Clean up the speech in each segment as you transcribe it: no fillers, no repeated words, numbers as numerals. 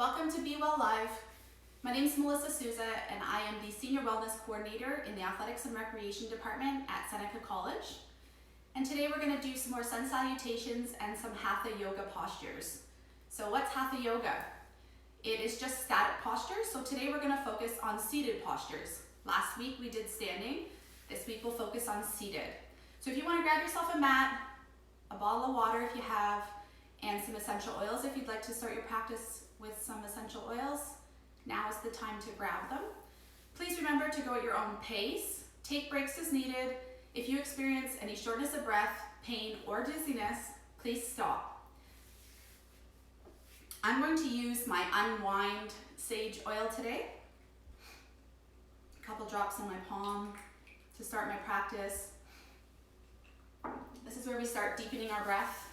Welcome to Be Well Live. My name is Melissa Souza and I am the Senior Wellness Coordinator in the Athletics and Recreation Department at Seneca College. And today we're going to do some more sun salutations and some Hatha yoga postures. So what's Hatha yoga? It is just static postures, so today we're going to focus on seated postures. Last week we did standing, this week we'll focus on seated. So if you want to grab yourself a mat, a bottle of water if you have, and some essential oils if you'd like to start your practice with some essential oils, now is the time to grab them. Please remember to go at your own pace. Take breaks as needed. If you experience any shortness of breath, pain, or dizziness, please stop. I'm going to use my Unwind Sage Oil today. A couple drops on my palm to start my practice. This is where we start deepening our breath,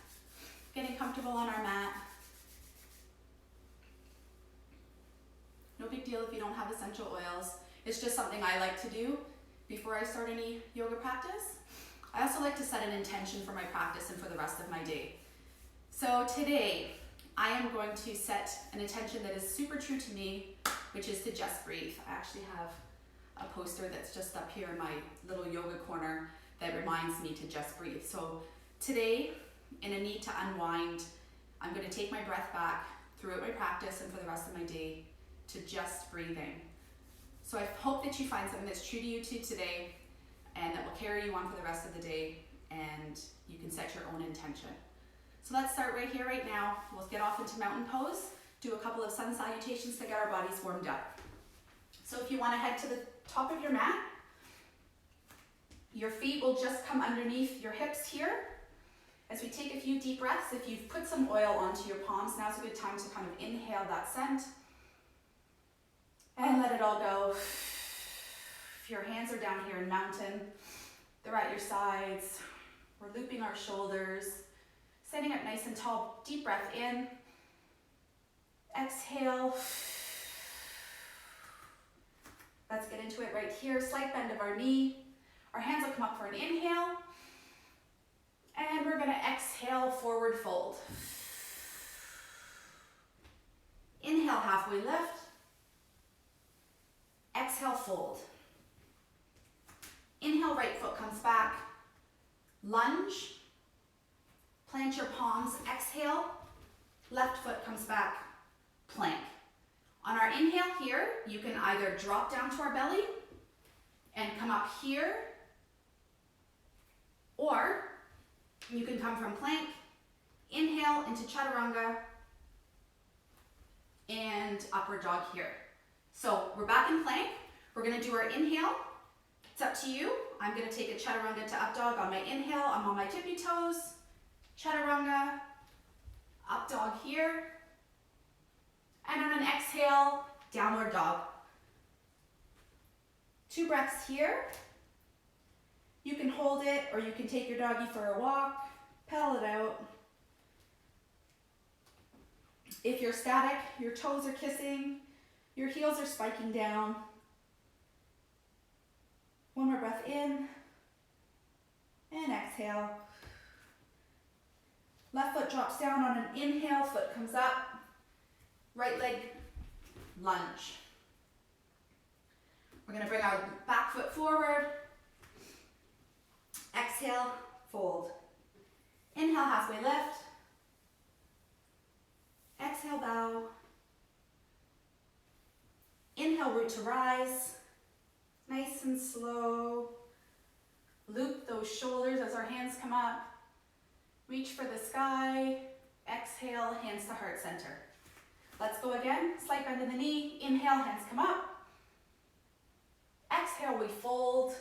getting comfortable on our mat. No big deal if you don't have essential oils. It's just something I like to do before I start any yoga practice. I also like to set an intention for my practice and for the rest of my day. So today, I am going to set an intention that is super true to me, which is to just breathe. I actually have a poster that's just up here in my little yoga corner that reminds me to just breathe. So today, in a need to unwind, I'm going to take my breath back throughout my practice and for the rest of my day to just breathing. So I hope that you find something that's true to you today and that will carry you on for the rest of the day, and you can set your own intention. So let's start right here, right now. We'll get off into mountain pose, do a couple of sun salutations to get our bodies warmed up. So if you want to head to the top of your mat, your feet will just come underneath your hips here. As we take a few deep breaths, if you've put some oil onto your palms, now's a good time to kind of inhale that scent and let it all go. If your hands are down here in mountain, they're at your sides. We're looping our shoulders, standing up nice and tall. Deep breath in. Exhale. Let's get into it right here. Slight bend of our knee. Our hands will come up for an inhale. And we're going to exhale, forward fold. Inhale, halfway lift. Exhale, fold. Inhale, right foot comes back. Lunge. Plant your palms. Exhale. Left foot comes back. Plank. On our inhale here, you can either drop down to our belly and come up here, or you can come from plank, inhale into chaturanga, and upward dog here. So we're back in plank. We're going to do our inhale. It's up to you. I'm going to take a chaturanga to up dog on my inhale. I'm on my tippy toes. Chaturanga, up dog here. And on an exhale, downward dog. 2 breaths here. You can hold it, or you can take your doggy for a walk, pedal it out. If you're static, your toes are kissing, your heels are spiking down. 1 more breath in, and exhale. Left foot drops down on an inhale, foot comes up, right leg lunge. We're going to bring our back foot forward. Exhale, fold. Inhale, halfway lift. Exhale, bow. Inhale, root to rise. Nice and slow. Loop those shoulders as our hands come up. Reach for the sky. Exhale, hands to heart center. Let's go again. Slight bend in the knee. Inhale, hands come up. Exhale, we fold.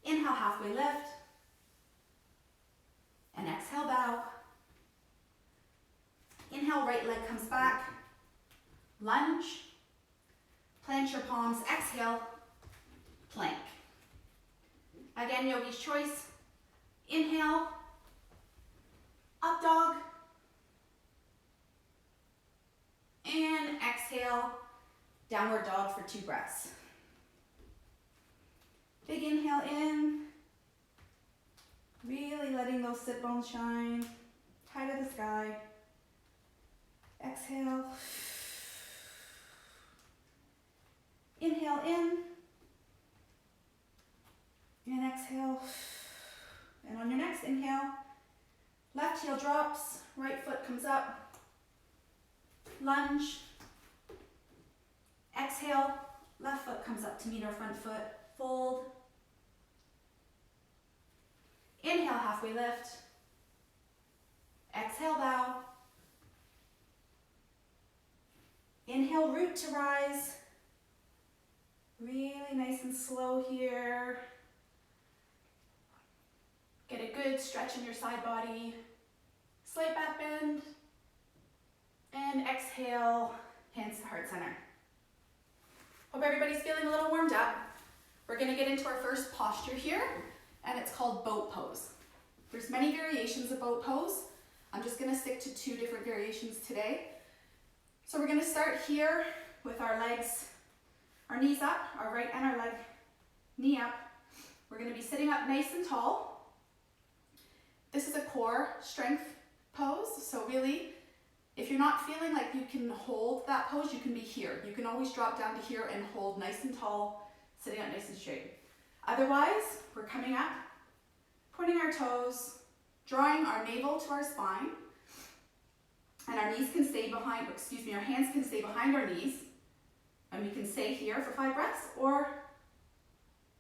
Inhale, halfway lift. And exhale, bow. Inhale, right leg comes back. Lunge. Plant your palms. Exhale, plank. Again, yogi's choice. Inhale, up dog. And exhale, downward dog for 2 breaths. Big inhale in, really letting those sit bones shine, high to the sky. Exhale. Inhale in. And exhale. And on your next inhale, left heel drops, right foot comes up. Lunge. Exhale, left foot comes up to meet our front foot. Fold. Inhale, halfway lift. Exhale, bow. Inhale, root to rise. Really nice and slow here. Get a good stretch in your side body. Slight back bend. And exhale, hands to heart center. Hope everybody's feeling a little warmed up. We're gonna get into our first posture here, and it's called boat pose. There's many variations of boat pose. I'm just gonna stick to 2 different variations today. So we're gonna start here with our legs, our knees up, our right and our knee up. We're gonna be sitting up nice and tall. This is a core strength pose, so really, if you're not feeling like you can hold that pose, you can be here. You can always drop down to here and hold nice and tall, sitting up nice and straight. Otherwise, we're coming up, pointing our toes, drawing our navel to our spine, and our knees can stay behind, our hands can stay behind our knees, and we can stay here for 5 breaths, or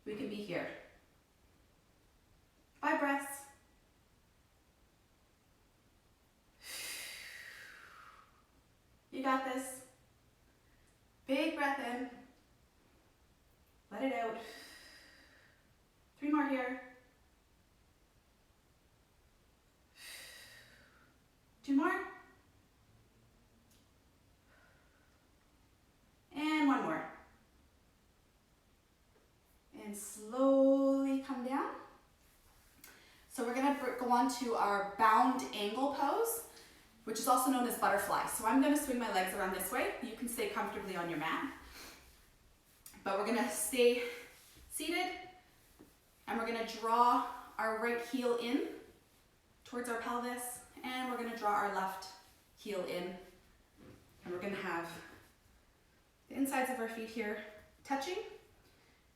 we can be here. 5 breaths. You got this. Big breath in. Let it out. 3 more here. 2 more. And 1 more. And slowly come down. So we're gonna go on to our bound angle pose, which is also known as butterfly. So I'm gonna swing my legs around this way. You can stay comfortably on your mat. But we're gonna stay seated, and we're gonna draw our right heel in towards our pelvis, and we're gonna draw our left heel in. And we're gonna have the insides of our feet here touching.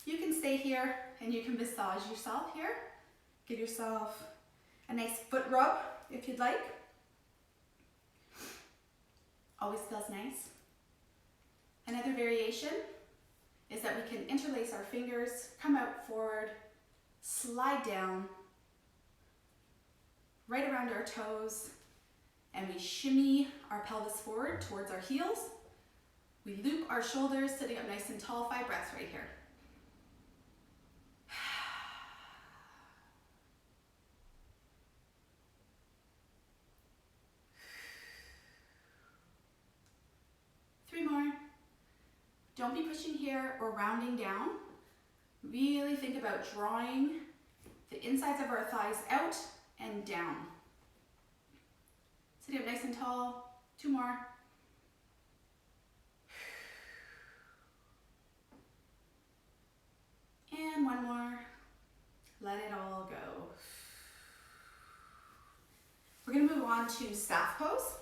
You can stay here and you can massage yourself here. Give yourself a nice foot rub if you'd like. Always feels nice. Another variation is that we can interlace our fingers, come out forward, slide down, right around our toes, and we shimmy our pelvis forward towards our heels. We loop our shoulders, sitting up nice and tall. 5 breaths right here. More. Don't be pushing here or rounding down. Really think about drawing the insides of our thighs out and down. Sitting up nice and tall. 2 more. And 1 more. Let it all go. We're going to move on to staff pose.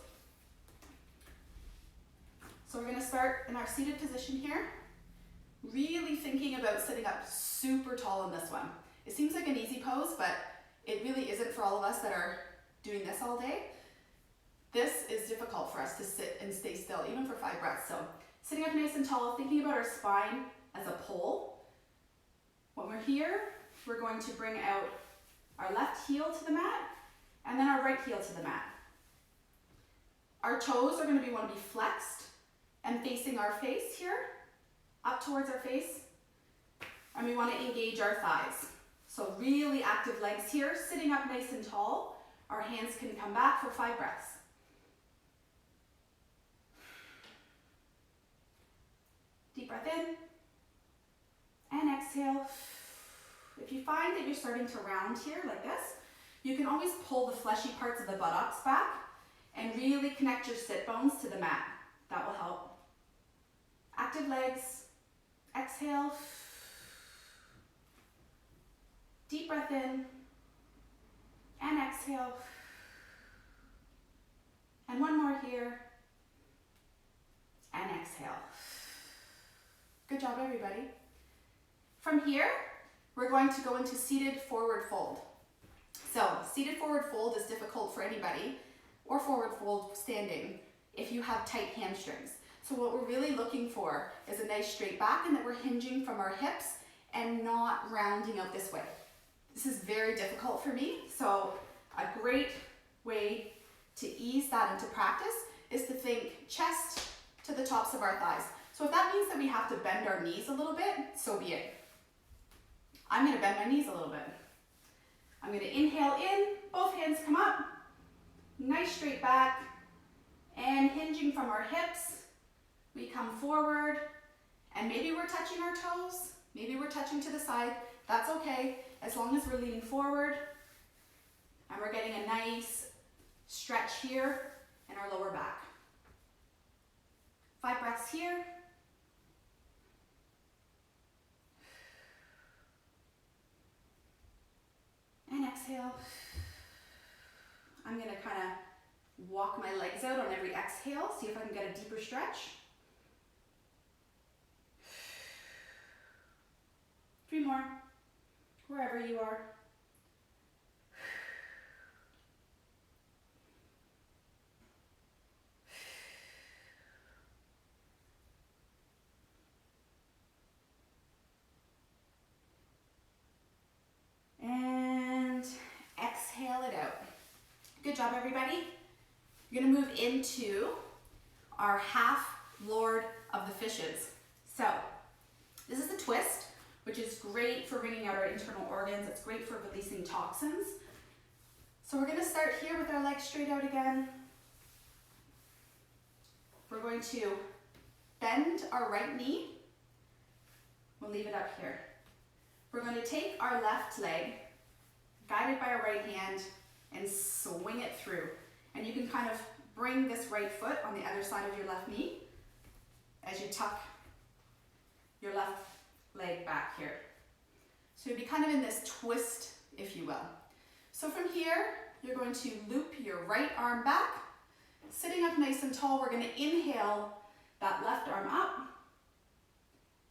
So we're going to start in our seated position here, really thinking about sitting up super tall in this one. It seems like an easy pose, but it really isn't for all of us that are doing this all day. This is difficult for us to sit and stay still, even for 5 breaths. So sitting up nice and tall, thinking about our spine as a pole. When we're here, we're going to bring out our left heel to the mat, and then our right heel to the mat. Our toes are going to want to be flexed and facing our face here, up towards our face. And we want to engage our thighs. So really active legs here, sitting up nice and tall. Our hands can come back for 5 breaths. Deep breath in, and exhale. If you find that you're starting to round here like this, you can always pull the fleshy parts of the buttocks back and really connect your sit bones to the mat. That will help. Active legs, exhale. Deep breath in, and exhale. And 1 more here. exhale. Good job, everybody. From here, we're going to go into seated forward fold. So seated forward fold is difficult for anybody, or forward fold standing if you have tight hamstrings. So what we're really looking for is a nice straight back and that we're hinging from our hips and not rounding out this way. This is very difficult for me, so a great way to ease that into practice is to think chest to the tops of our thighs. So if that means that we have to bend our knees a little bit, so be it. I'm gonna bend my knees a little bit. I'm gonna inhale in, both hands come up, nice straight back, and hinging from our hips, we come forward, and maybe we're touching our toes, maybe we're touching to the side, that's okay, as long as we're leaning forward, and we're getting a nice stretch here in our lower back. 5 breaths here. And exhale. I'm gonna kind of walk my legs out on every exhale, see if I can get a deeper stretch. 3 more, wherever you are. And exhale it out. Good job, everybody. You're gonna move into our half Lord of the Fishes. So this is a twist, which is great for bringing out our internal organs. It's great for releasing toxins. So we're gonna start here with our legs straight out again. We're going to bend our right knee. We'll leave it up here. We're going to take our left leg, guided by our right hand, and swing it through. And you can kind of bring this right foot on the other side of your left knee as you tuck your left leg back here. So you'll be kind of in this twist, if you will. So from here, you're going to loop your right arm back. Sitting up nice and tall, we're going to inhale that left arm up.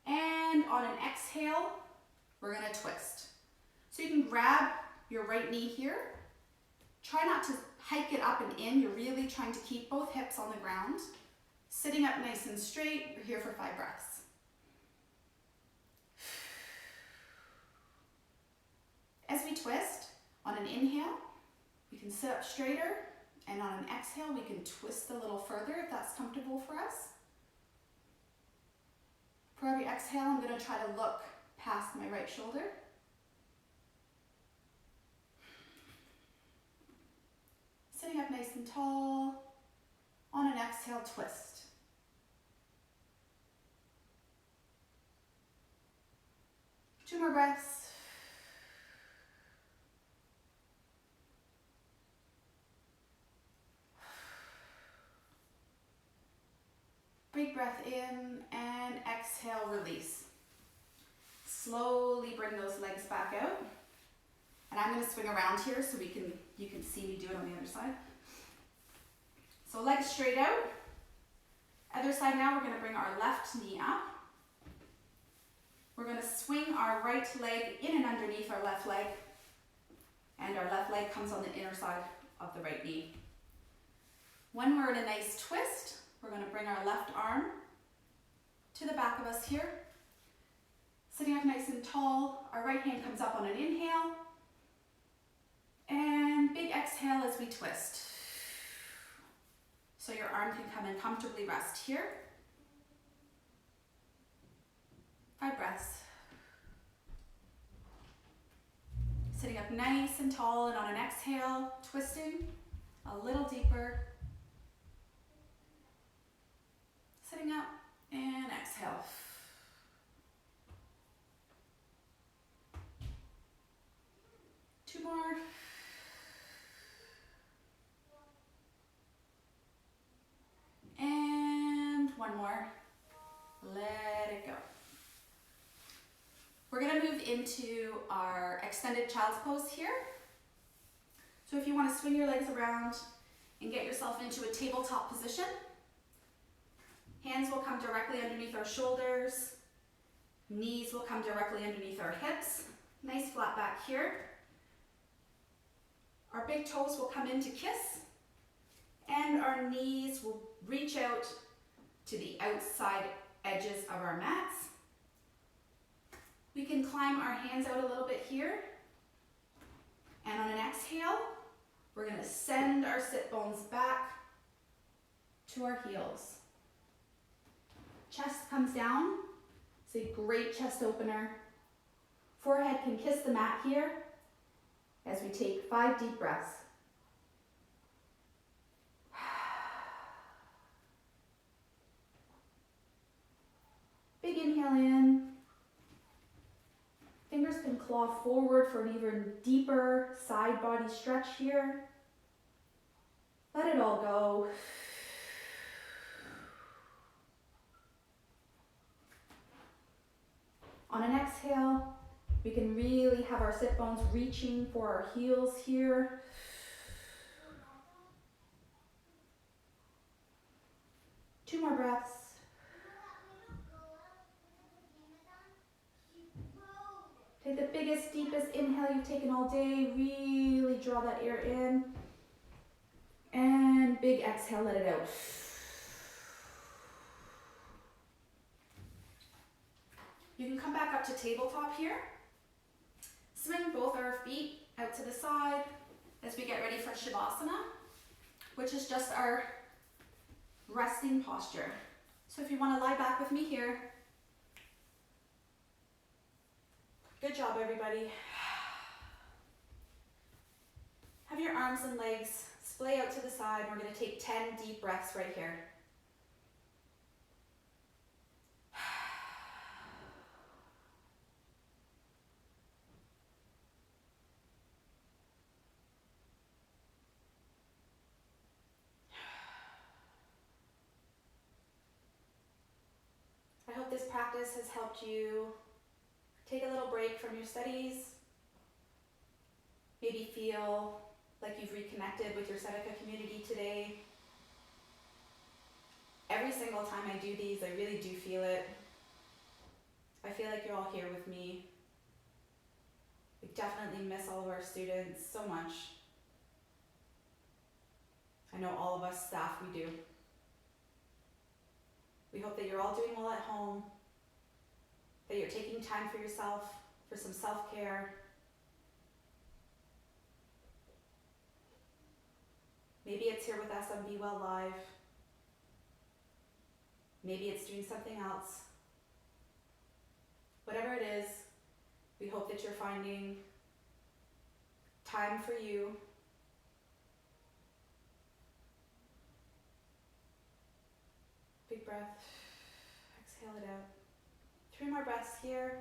And on an exhale, we're gonna twist. So you can grab your right knee here. Try not to hike it up and in. You're really trying to keep both hips on the ground. Sitting up nice and straight. We're here for 5 breaths. As we twist, on an inhale, we can sit up straighter, and on an exhale, we can twist a little further if that's comfortable for us. For every exhale, I'm gonna try to look past my right shoulder. Sitting up nice and tall. On an exhale, twist. Two more breaths. Big breath in and exhale, release. Slowly bring those legs back out. And I'm going to swing around here so you can see me do it on the other side. So legs straight out. Other side now, we're going to bring our left knee up. We're going to swing our right leg in and underneath our left leg. And our left leg comes on the inner side of the right knee. When we're in a nice twist, we're going to bring our left arm to the back of us here. Sitting up nice and tall, our right hand comes up on an inhale. And big exhale as we twist. So your arm can come and comfortably rest here. 5 breaths. Sitting up nice and tall, and on an exhale, twisting a little deeper. Sitting up and exhale. Two more. And one more. Let it go. We're going to move into our extended child's pose here. So if you want to swing your legs around and get yourself into a tabletop position, Hands will come directly underneath our shoulders. Knees will come directly underneath our hips. Nice flat back here. Our big toes will come in to kiss, and our knees will reach out to the outside edges of our mats. We can climb our hands out a little bit here. And on an exhale, we're going to send our sit bones back to our heels. Chest comes down. It's a great chest opener. Forehead can kiss the mat here as we take 5 deep breaths. Big inhale in. Fingers can claw forward for an even deeper side body stretch here. Let it all go. On an exhale, we can really have our sit bones reaching for our heels here. Two more breaths. Take the biggest, deepest inhale you've taken all day. Really draw that air in. And big exhale, let it out. You can come back up to tabletop here. Swing both our feet out to the side as we get ready for Shavasana, which is just our resting posture. So if you want to lie back with me here. Good job, everybody. Have your arms and legs splay out to the side. We're going to take 10 deep breaths right here. I hope this practice has helped you take a little break from your studies. Maybe feel like you've reconnected with your Seneca community today. Every single time I do these, I really do feel it. I feel like you're all here with me. We definitely miss all of our students so much. I know all of us staff, we do. We hope that you're all doing well at home, that you're taking time for yourself, for some self-care. Maybe it's here with us on Be Well Live. Maybe it's doing something else. Whatever it is, we hope that you're finding time for you. Big breath. Exhale it out. 3 more breaths here.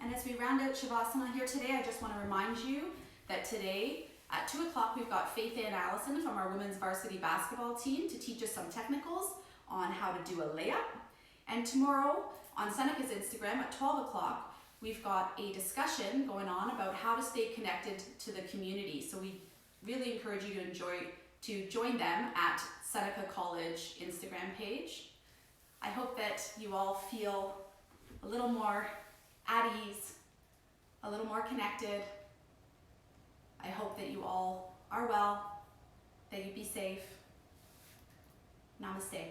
And as we round out Shavasana here today, I just want to remind you that today at 2 o'clock we've got Faith Ann Allison from our women's varsity basketball team to teach us some technicals on how to do a layup. And tomorrow on Seneca's Instagram at 12 o'clock, we've got a discussion going on about how to stay connected to the community. So we really encourage you to join them at Seneca College Instagram page. I hope that you all feel a little more at ease, a little more connected. I hope that you all are well, that you be safe. Namaste.